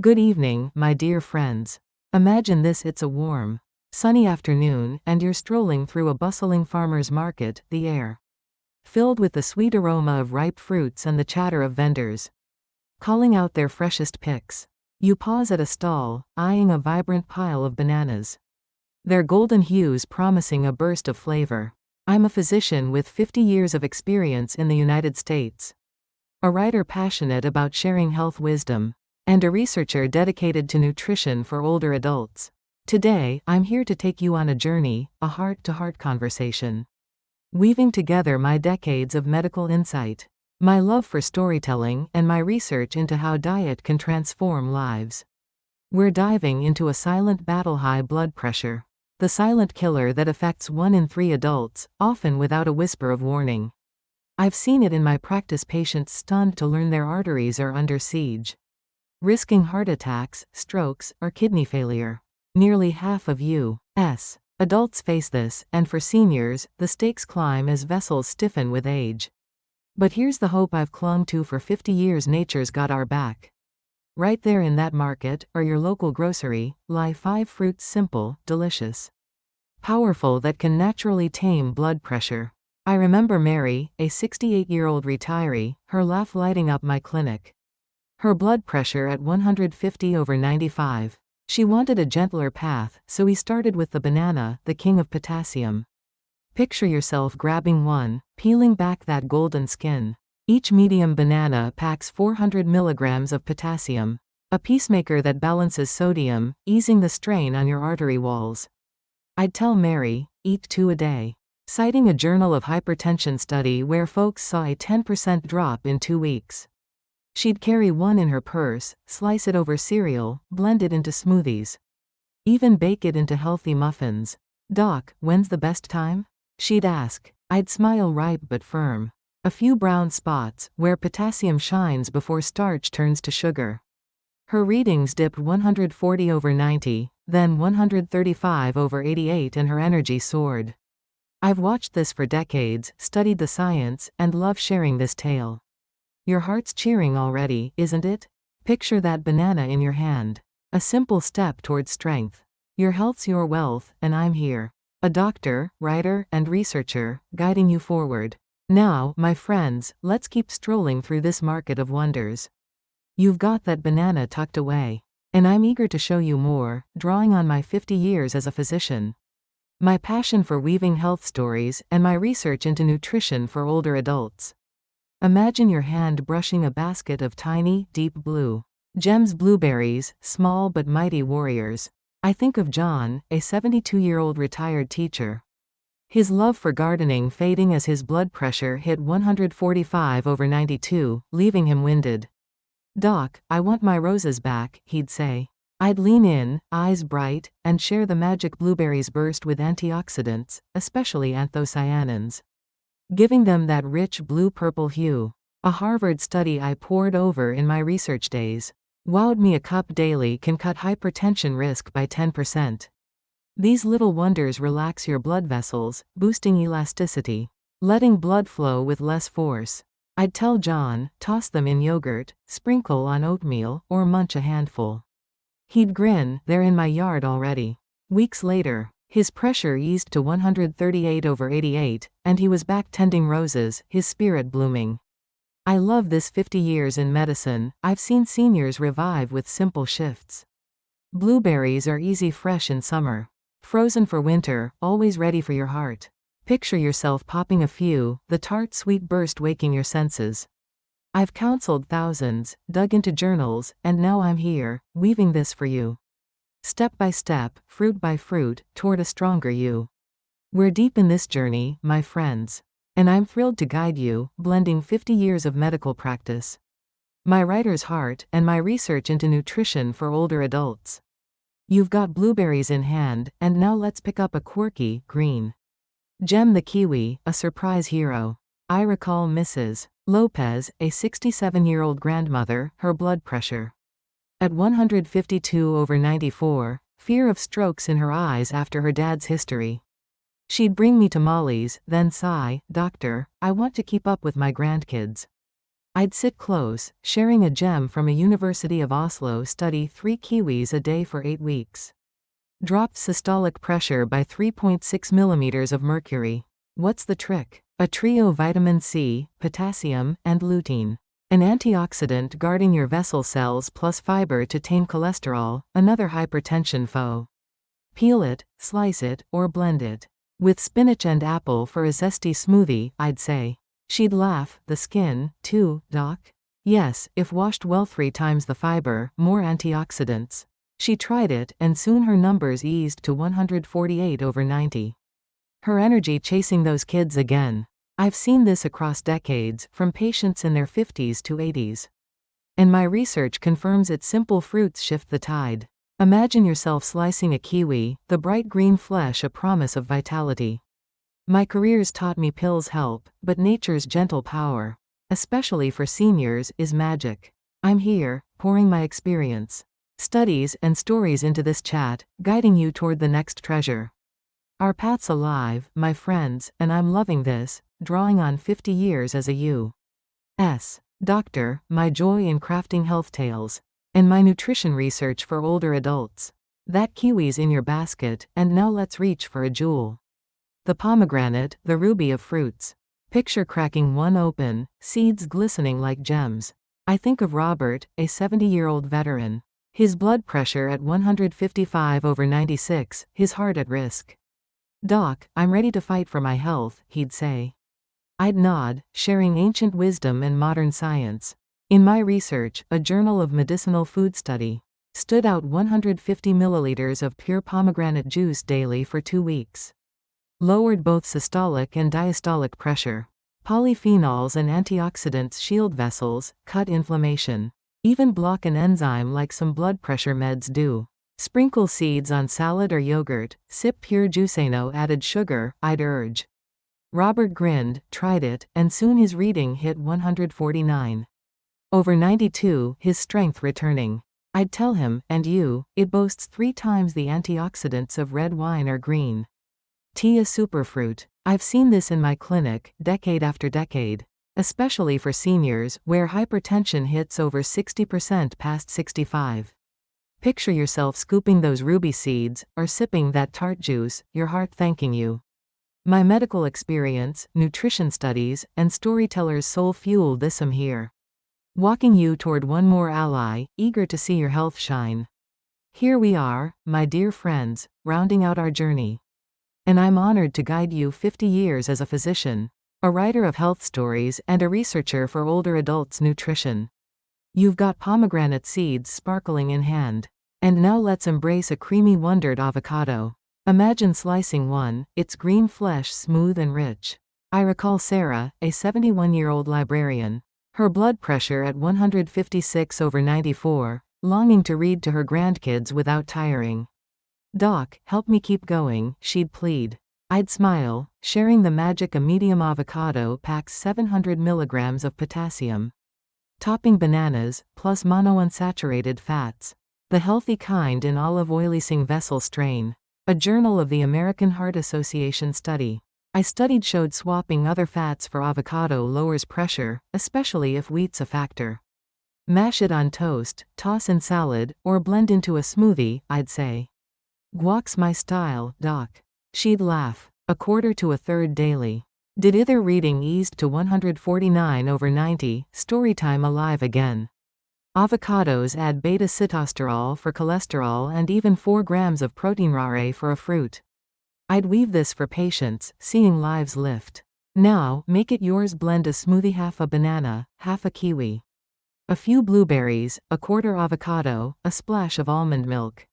Good evening, my dear friends. Imagine this: it's a warm, sunny afternoon, and you're strolling through a bustling farmer's market, the air filled with the sweet aroma of ripe fruits and the chatter of vendors calling out their freshest picks. You pause at a stall, eyeing a vibrant pile of bananas, their golden hues promising a burst of flavor. I'm a physician with 50 years of experience in the United States, a writer passionate about sharing health wisdom, and a researcher dedicated to nutrition for older adults. Today, I'm here to take you on a journey, a heart-to-heart conversation, weaving together my decades of medical insight, my love for storytelling, and my research into how diet can transform lives. We're diving into a silent battle: high blood pressure, the silent killer that affects 1 in 3 adults, often without a whisper of warning. I've seen it in my practice: patients stunned to learn their arteries are under siege, risking heart attacks, strokes, or kidney failure. Nearly half of U.S. adults face this, and for seniors, the stakes climb as vessels stiffen with age. But here's the hope I've clung to for 50 years: nature's got our back. Right there in that market, or your local grocery, lie 5 fruits: simple, delicious, powerful, that can naturally tame blood pressure. I remember Mary, a 68-year-old retiree, her laugh lighting up my clinic. Her blood pressure at 150/95. She wanted a gentler path, so we started with the banana, the king of potassium. Picture yourself grabbing one, peeling back that golden skin. Each medium banana packs 400 milligrams of potassium, a peacemaker that balances sodium, easing the strain on your artery walls. I'd tell Mary, eat 2 a day, citing a Journal of Hypertension study where folks saw a 10% drop in 2 weeks. She'd carry one in her purse, slice it over cereal, blend it into smoothies, even bake it into healthy muffins. "Doc, when's the best time?" she'd ask. I'd smile, ripe but firm. A few brown spots, where potassium shines before starch turns to sugar. Her readings dipped 140/90, then 135/88, and her energy soared. I've watched this for decades, studied the science, and love sharing this tale. Your heart's cheering already, isn't it? Picture that banana in your hand. A simple step towards strength. Your health's your wealth, and I'm here, a doctor, writer, and researcher, guiding you forward. Now, my friends, let's keep strolling through this market of wonders. You've got that banana tucked away, and I'm eager to show you more, drawing on my 50 years as a physician, my passion for weaving health stories, and my research into nutrition for older adults. Imagine your hand brushing a basket of tiny, deep blue gems: blueberries, small but mighty warriors. I think of John, a 72-year-old retired teacher, his love for gardening fading as his blood pressure hit 145/92, leaving him winded. "Doc, I want my roses back," he'd say. I'd lean in, eyes bright, and share the magic: blueberries burst with antioxidants, especially anthocyanins, giving them that rich blue-purple hue. A Harvard study I pored over in my research days wowed me: a cup daily can cut hypertension risk by 10%. These little wonders relax your blood vessels, boosting elasticity, letting blood flow with less force. I'd tell John, toss them in yogurt, sprinkle on oatmeal, or munch a handful. He'd grin, they're in my yard already. Weeks later, his pressure eased to 138/88, and he was back tending roses, his spirit blooming. I love this: 50 years in medicine, I've seen seniors revive with simple shifts. Blueberries are easy: fresh in summer, frozen for winter, always ready for your heart. Picture yourself popping a few, the tart sweet burst waking your senses. I've counseled thousands, dug into journals, and now I'm here, weaving this for you. Step by step, fruit by fruit, toward a stronger you. We're deep in this journey, my friends, and I'm thrilled to guide you, blending 50 years of medical practice, my writer's heart, and my research into nutrition for older adults. You've got blueberries in hand, and now let's pick up a quirky, green gem: the kiwi, a surprise hero. I recall Mrs. Lopez, a 67-year-old grandmother, her blood pressure at 152/94, fear of strokes in her eyes after her dad's history. She'd bring me tamales, then sigh, "Doctor, I want to keep up with my grandkids." I'd sit close, sharing a gem from a University of Oslo study: 3 kiwis a day for 8 weeks. Dropped systolic pressure by 3.6 millimeters of mercury. What's the trick? A trio: vitamin C, potassium, and lutein. An antioxidant guarding your vessel cells plus fiber to tame cholesterol, another hypertension foe. Peel it, slice it, or blend it. With spinach and apple for a zesty smoothie, I'd say. She'd laugh: the skin, too, doc? Yes, if washed well. 3 times the fiber, more antioxidants. She tried it, and soon her numbers eased to 148/90. Her energy chasing those kids again. I've seen this across decades, from patients in their 50s to 80s. And my research confirms it. Simple fruits shift the tide. Imagine yourself slicing a kiwi, the bright green flesh a promise of vitality. My career's taught me pills help, but nature's gentle power, especially for seniors, is magic. I'm here, pouring my experience, studies, and stories into this chat, guiding you toward the next treasure. Our path's alive, my friends, and I'm loving this, drawing on 50 years as a U.S. doctor, my joy in crafting health tales, and my nutrition research for older adults. That kiwi's in your basket, and now let's reach for a jewel. The pomegranate, the ruby of fruits. Picture cracking one open, seeds glistening like gems. I think of Robert, a 70-year-old veteran. His blood pressure at 155/96, his heart at risk. Doc, I'm ready to fight for my health, he'd say. I'd nod, sharing ancient wisdom and modern science. In my research, a Journal of Medicinal Food study stood out: 150 milliliters of pure pomegranate juice daily for 2 weeks. Lowered both systolic and diastolic pressure. Polyphenols and antioxidants shield vessels, cut inflammation, even block an enzyme like some blood pressure meds do. Sprinkle seeds on salad or yogurt, sip pure juice, no added sugar, I'd urge. Robert grinned, tried it, and soon his reading hit 149/92, his strength returning. I'd tell him, and you, it boasts 3 times the antioxidants of red wine or green tea, a superfruit. I've seen this in my clinic, decade after decade, especially for seniors, where hypertension hits over 60% past 65. Picture yourself scooping those ruby seeds, or sipping that tart juice, your heart thanking you. My medical experience, nutrition studies, and storytellers' soul fueled this. I'm here, walking you toward one more ally, eager to see your health shine. Here we are, my dear friends, rounding out our journey. And I'm honored to guide you 50 years as a physician, a writer of health stories, and a researcher for older adults' nutrition. You've got pomegranate seeds sparkling in hand. And now let's embrace a creamy wondered avocado. Imagine slicing one, its green flesh smooth and rich. I recall Sarah, a 71-year-old librarian, her blood pressure at 156/94, longing to read to her grandkids without tiring. Doc, help me keep going, she'd plead. I'd smile, sharing the magic: a medium avocado packs 700 milligrams of potassium. Topping bananas, plus monounsaturated fats. The healthy kind in olive oil. Vessel strain. A Journal of the American Heart Association study I studied showed swapping other fats for avocado lowers pressure, especially if wheat's a factor. Mash it on toast, toss in salad, or blend into a smoothie, I'd say. Guac's my style, doc. She'd laugh. 1/4 to 1/3 daily. Did either reading eased to 149/90, storytime alive again. Avocados add beta-sitosterol for cholesterol and even 4 grams of protein rare for a fruit. I'd weave this for patients, seeing lives lift. Now, make it yours. Blend a smoothie: half a banana, half a kiwi, a few blueberries, 1/4 avocado, a splash of almond milk.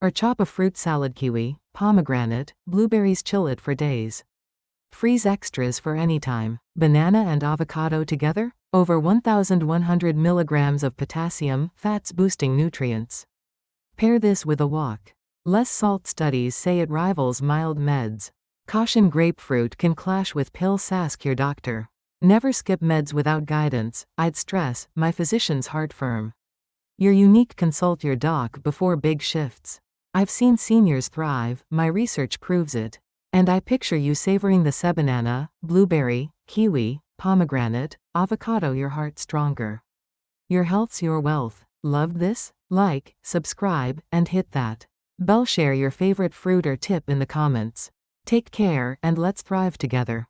Or chop a fruit salad: kiwi, pomegranate, blueberries. Chill it for days. Freeze extras for any time. Banana and avocado together? Over 1,100 milligrams of potassium, fats boosting nutrients. Pair this with a walk. Less salt. Studies say it rivals mild meds. Caution: grapefruit can clash with pills. Ask your doctor. Never skip meds without guidance, I'd stress, my physician's heart firm. You're unique. Consult your doc before big shifts. I've seen seniors thrive, my research proves it. And I picture you savoring the banana, blueberry, kiwi, pomegranate, avocado, your heart stronger. Your health's your wealth. Loved this? Like, subscribe, and hit that bell. Share your favorite fruit or tip in the comments. Take care and let's thrive together.